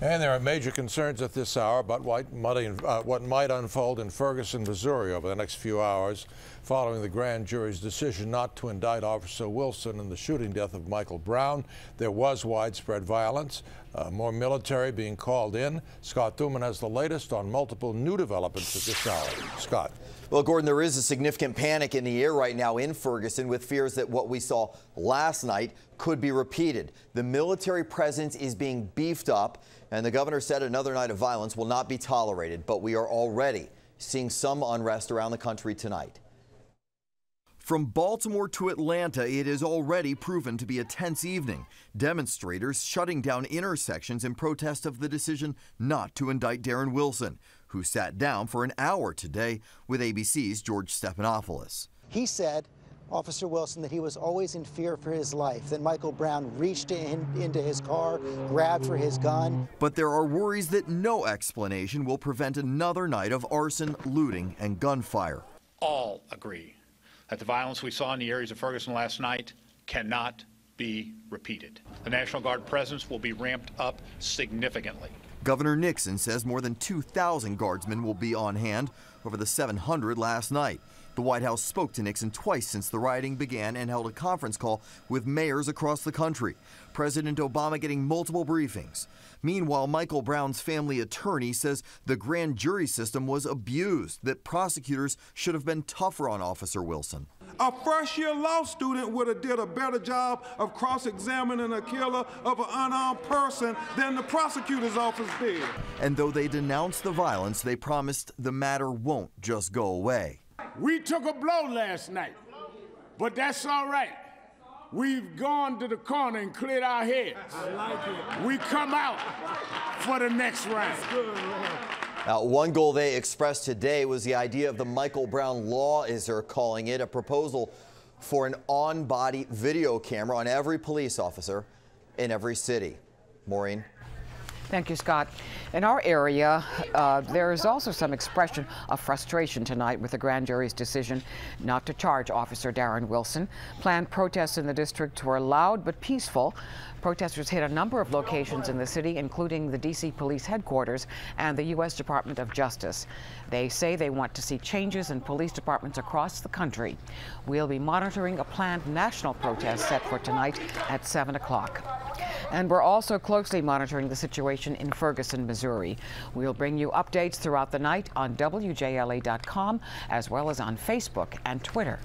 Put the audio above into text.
And there are major concerns at this hour about what might unfold in Ferguson, Missouri over the next few hours following the grand jury's decision not to indict Officer Wilson in the shooting death of Michael Brown. There was widespread violence, more military being called in. Scott Thuman has the latest on multiple new developments at this hour. Scott. Well, Gordon, there is a significant panic in the air right now in Ferguson with fears that what we saw last night could be repeated. The military presence is being beefed up, and the governor said another night of violence will not be tolerated. But we are already seeing some unrest around the country tonight. From Baltimore to Atlanta, it is already proven to be a tense evening. Demonstrators shutting down intersections in protest of the decision not to indict Darren Wilson, who sat down for an hour today with ABC's George Stephanopoulos. He said, Officer Wilson, that he was always in fear for his life. Then Michael Brown reached into his car, grabbed for his gun. But there are worries that no explanation will prevent another night of arson, looting, and gunfire. All agree that the violence we saw in the areas of Ferguson last night cannot be repeated. The National Guard presence will be ramped up significantly. Governor Nixon says more than 2,000 guardsmen will be on hand over the 700 last night. The White House spoke to Nixon twice since the rioting began and held a conference call with mayors across the country. President Obama getting multiple briefings. Meanwhile, Michael Brown's family attorney says the grand jury system was abused, that prosecutors should have been tougher on Officer Wilson. A first-year law student would have did a better job of cross-examining a killer of an unarmed person than the prosecutor's office did. And though they denounced the violence, they promised the matter won't just go away. We took a blow last night, but that's all right. We've gone to the corner and cleared our heads. I like it. We come out for the next round. Now, one goal they expressed today was the idea of the Michael Brown law, as they're calling it, a proposal for an on-body video camera on every police officer in every city. Maureen. Thank you, Scott. In our area, there is also some expression of frustration tonight with the grand jury's decision not to charge Officer Darren Wilson. Planned protests in the district were loud but peaceful. Protesters hit a number of locations in the city, including the D.C. Police Headquarters and the U.S. Department of Justice. They say they want to see changes in police departments across the country. We'll be monitoring a planned national protest set for tonight at 7 o'clock. And we're also closely monitoring the situation in Ferguson, Missouri. We'll bring you updates throughout the night on WJLA.com, as well as on Facebook and Twitter.